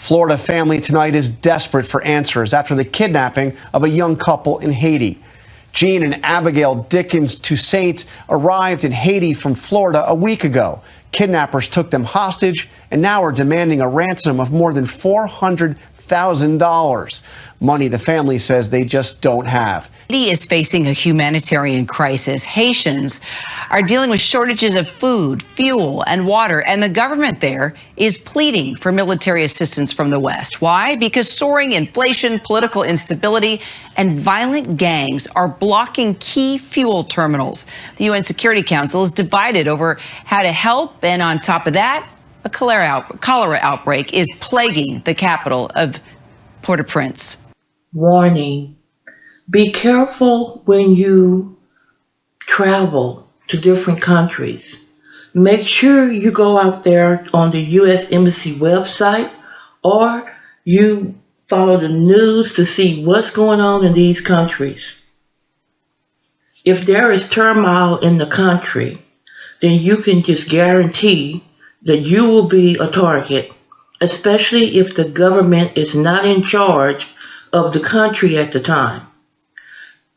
Florida family tonight is desperate for answers after the kidnapping of a young couple in Haiti. Jean and Abigail Dickens Toussaint arrived in Haiti from Florida a week ago. Kidnappers took them hostage and now are demanding a ransom of more than $400,000. Money the family says they just don't have. Haiti is facing a humanitarian crisis. Haitians are dealing with shortages of food, fuel, and water, and the government there is pleading for military assistance from the West. Why? Because soaring inflation, political instability, and violent gangs are blocking key fuel terminals. The UN Security Council is divided over how to help, and on top of that, a cholera outbreak is plaguing the capital of Port-au-Prince. Warning: be careful when you travel to different countries. Make sure you go out there on the U.S. Embassy website, or you follow the news to see what's going on in these countries. If there is turmoil in the country, then you can just guarantee that you will be a target, especially if the government is not in charge of the country at the time.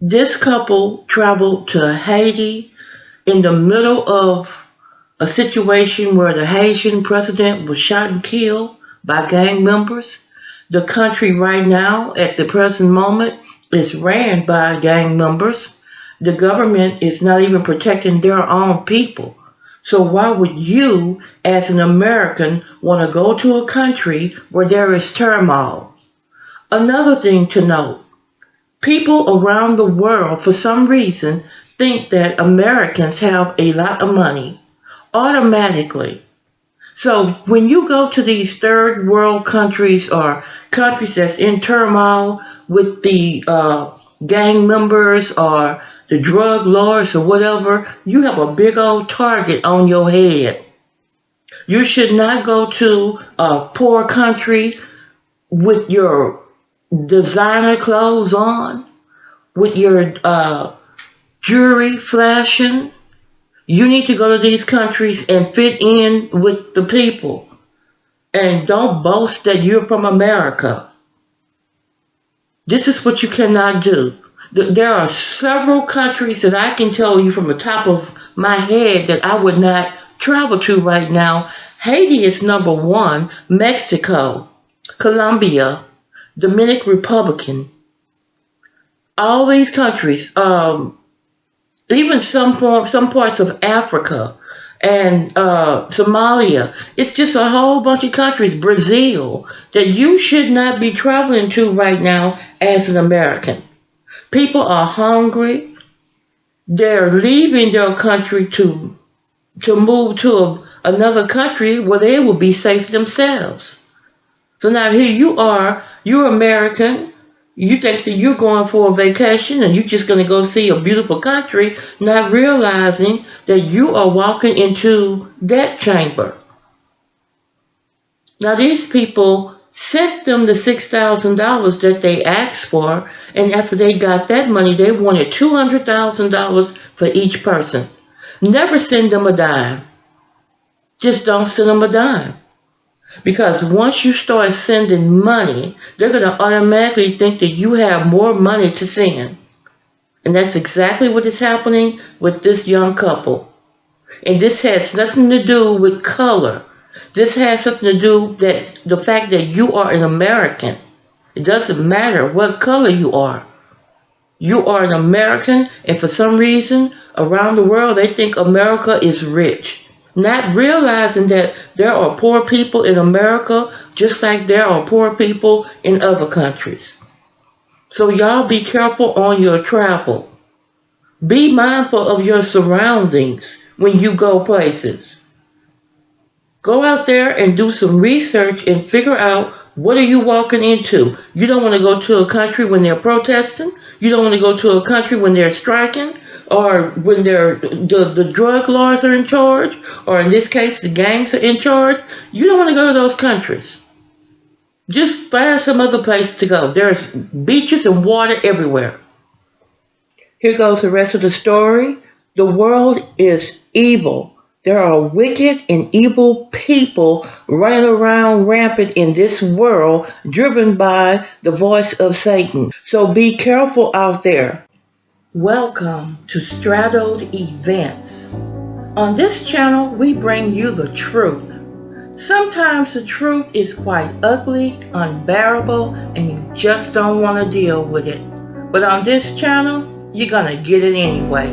This couple traveled to Haiti in the middle of a situation where the Haitian president was shot and killed by gang members. The country right now, at the present moment, is ran by gang members. The government is not even protecting their own people. So why would you, as an American, want to go to a country where there is turmoil? Another thing to note, people around the world, for some reason, think that Americans have a lot of money automatically. So when you go to these third world countries or countries that's in turmoil with the gang members or the drug lords or whatever, you have a big old target on your head. You should not go to a poor country with your designer clothes on, with your jewelry flashing. You need to go to these countries and fit in with the people. And don't boast that you're from America. This is what you cannot do. There are several countries that I can tell you from the top of my head that I would not travel to right now. Haiti is number one, Mexico, Colombia, Dominican Republic, all these countries, even some parts of Africa and Somalia. It's just a whole bunch of countries, Brazil, that you should not be traveling to right now as an American. People are hungry. They're leaving their country to move to another country where they will be safe themselves. So now here you are, you're American, you think that you're going for a vacation and you're just going to go see a beautiful country, not realizing that you are walking into that chamber. Now these people sent them the $6,000 that they asked for, and after they got that money, they wanted $200,000 for each person. Never send them a dime. Just don't send them a dime. Because once you start sending money, they're going to automatically think that you have more money to send. And that's exactly what is happening with this young couple. And this has nothing to do with color. This has something to do with the fact that you are an American. It doesn't matter what color you are. You are an American, and for some reason, around the world, they think America is rich. Not realizing that there are poor people in America just like there are poor people in other countries. So y'all be careful on your travel. Be mindful of your surroundings when you go places. Go out there and do some research and figure out what are you walking into. You don't want to go to a country when they're protesting. You don't want to go to a country when they're striking, or when the drug lords are in charge, or in this case, the gangs are in charge. You don't want to go to those countries. Just find some other place to go. There's beaches and water everywhere. Here goes the rest of the story. The world is evil. There are wicked and evil people running around rampant in this world, driven by the voice of Satan. So be careful out there. Welcome to Straddled Events. On this channel, we bring you the truth. Sometimes the truth is quite ugly, unbearable, and you just don't want to deal with it. But on this channel, you're going to get it anyway.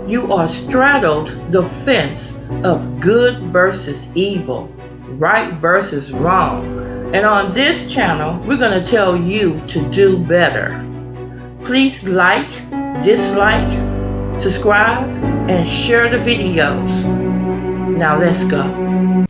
You are straddled the fence of good versus evil, right versus wrong. And on this channel, we're going to tell you to do better. Please like, dislike, subscribe, and share the videos. Now let's go.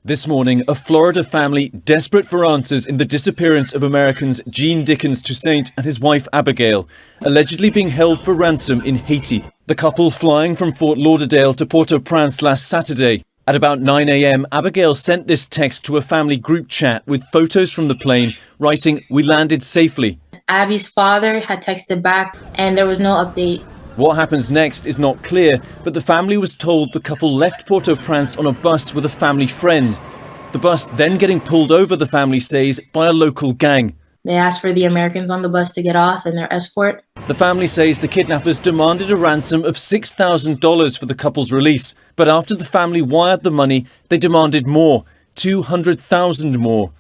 This morning, a Florida family desperate for answers in the disappearance of Americans Jean-Dickens Toussaint and his wife Abigail, allegedly being held for ransom in Haiti. The couple flying from Fort Lauderdale to Port-au-Prince last Saturday. At about 9 a.m, Abigail sent this text to a family group chat with photos from the plane, writing, "We landed safely." Abby's father had texted back and there was no update. What happens next is not clear, but the family was told the couple left Port-au-Prince on a bus with a family friend. The bus then getting pulled over, the family says, by a local gang. They asked for the Americans on the bus to get off and their escort. The family says the kidnappers demanded a ransom of $6,000 for the couple's release. But after the family wired the money, they demanded more, $200,000 more.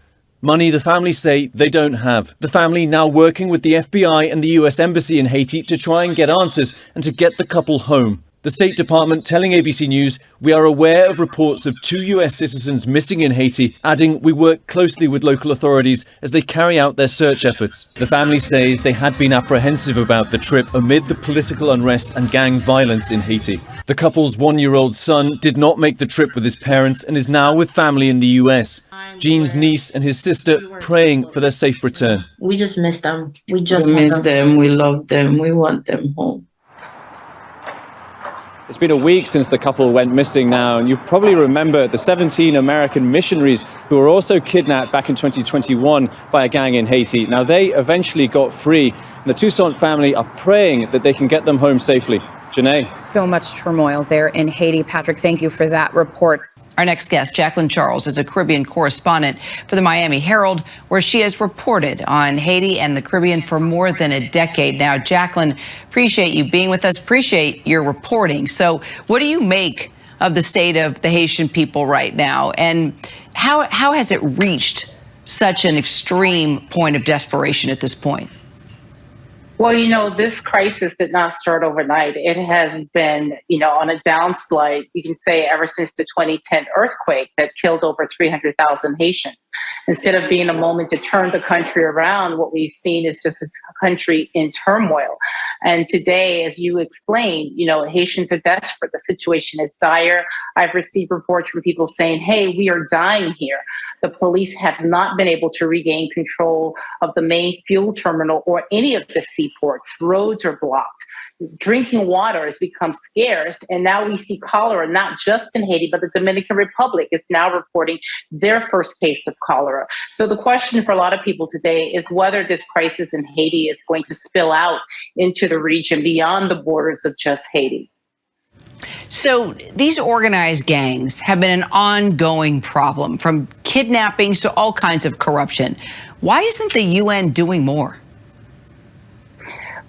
Money the family say they don't have. The family now working with the FBI and the US Embassy in Haiti to try and get answers and to get the couple home. The State Department telling ABC News, "We are aware of reports of 2 US citizens missing in Haiti," adding, "We work closely with local authorities as they carry out their search efforts." The family says they had been apprehensive about the trip amid the political unrest and gang violence in Haiti. The couple's 1-year-old son did not make the trip with his parents and is now with family in the US. Jean's niece and his sister praying for their safe return. We just miss them. We just miss them. We love them. We want them home. It's been a week since the couple went missing now, and you probably remember the 17 American missionaries who were also kidnapped back in 2021 by a gang in Haiti. Now, they eventually got free, and the Toussaint family are praying that they can get them home safely. Janae. So much turmoil there in Haiti. Patrick, thank you for that report. Our next guest, Jacqueline Charles, is a Caribbean correspondent for the Miami Herald, where she has reported on Haiti and the Caribbean for more than a decade now. Jacqueline, appreciate you being with us, appreciate your reporting. So what do you make of the state of the Haitian people right now? And how has it reached such an extreme point of desperation at this point? Well, this crisis did not start overnight. It has been, on a downslide, you can say, ever since the 2010 earthquake that killed over 300,000 Haitians. Instead of being a moment to turn the country around, what we've seen is just a country in turmoil. And today, as you explained, Haitians are desperate. The situation is dire. I've received reports from people saying, "Hey, we are dying here." The police have not been able to regain control of the main fuel terminal or any of the seaports. Roads are blocked. Drinking water has become scarce. And now we see cholera, not just in Haiti, but the Dominican Republic is now reporting their first case of cholera. So the question for a lot of people today is whether this crisis in Haiti is going to spill out into the region beyond the borders of just Haiti. So these organized gangs have been an ongoing problem, from kidnappings to all kinds of corruption. Why isn't the UN doing more?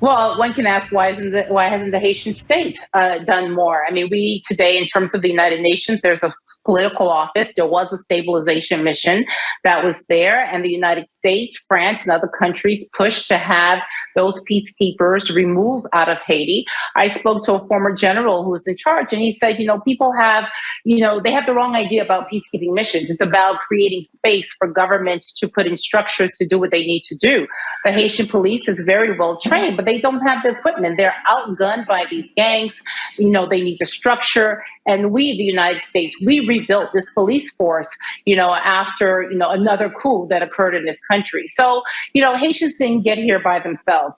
Well, one can ask, why hasn't the Haitian state done more? I mean, we today, in terms of the United Nations, there's a political office. There was a stabilization mission that was there, and the United States, France, and other countries pushed to have those peacekeepers removed out of Haiti. I spoke to a former general who was in charge, and he said, people have, they have the wrong idea about peacekeeping missions. It's about creating space for governments to put in structures to do what they need to do. The Haitian police is very well trained, but they don't have the equipment. They're outgunned by these gangs. They need the structure. And we, the United States, we rebuilt this police force, after, another coup that occurred in this country. So, Haitians didn't get here by themselves.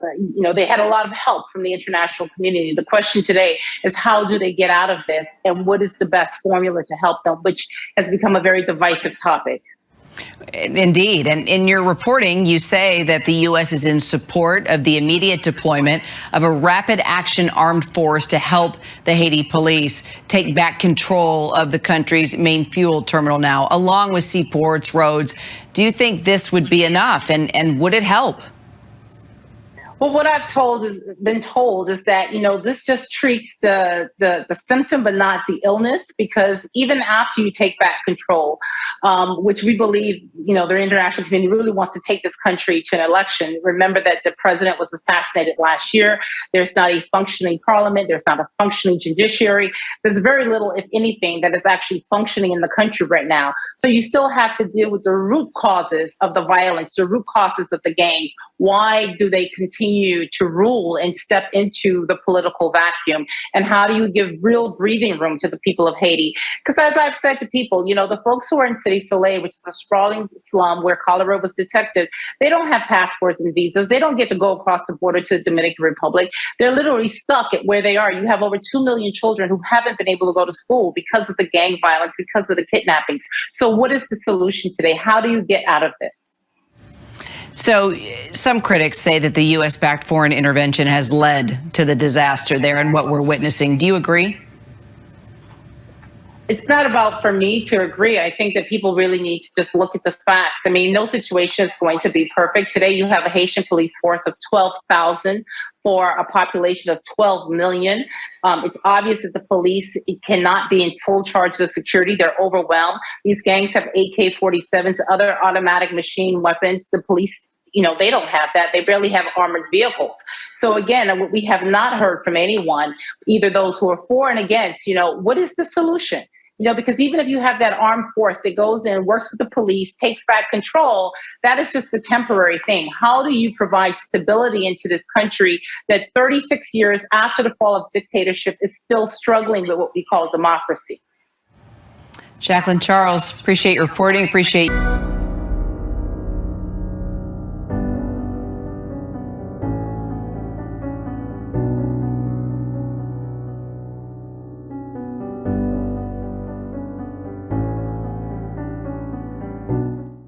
They had a lot of help from the international community. The question today is, how do they get out of this? And what is the best formula to help them, which has become a very divisive topic. Indeed. And in your reporting, you say that the U.S. is in support of the immediate deployment of a rapid action armed force to help the Haiti police take back control of the country's main fuel terminal now, along with seaports, roads. Do you think this would be enough? And would it help? Well, what I've been told is that, this just treats the symptom, but not the illness, because even after you take back control, which we believe, the international community really wants to take this country to an election. Remember that the president was assassinated last year. There's not a functioning parliament. There's not a functioning judiciary. There's very little, if anything, that is actually functioning in the country right now. So you still have to deal with the root causes of the violence, the root causes of the gangs. Why do they continue to rule and step into the political vacuum? And how do you give real breathing room to the people of Haiti? Because as I've said to people, the folks who are in Cité Soleil, which is a sprawling slum where cholera was detected, they don't have passports and visas. They don't get to go across the border to the Dominican Republic. They're literally stuck at where they are. You have over 2 million children who haven't been able to go to school because of the gang violence, because of the kidnappings. So what is the solution today? How do you get out of this? So some critics say that the U.S.-backed foreign intervention has led to the disaster there and what we're witnessing. Do you agree? It's not about for me to agree. I think that people really need to just look at the facts. I mean, no situation is going to be perfect. Today, you have a Haitian police force of 12,000 for a population of 12 million. It's obvious that the police cannot be in full charge of the security. They're overwhelmed. These gangs have AK-47s, other automatic machine weapons. The police, they don't have that. They barely have armored vehicles. So again, we have not heard from anyone, either those who are for and against, what is the solution? Because even if you have that armed force that goes in, works with the police, takes back control, that is just a temporary thing. How do you provide stability into this country that 36 years after the fall of dictatorship is still struggling with what we call democracy? Jacqueline Charles, appreciate your reporting. Appreciate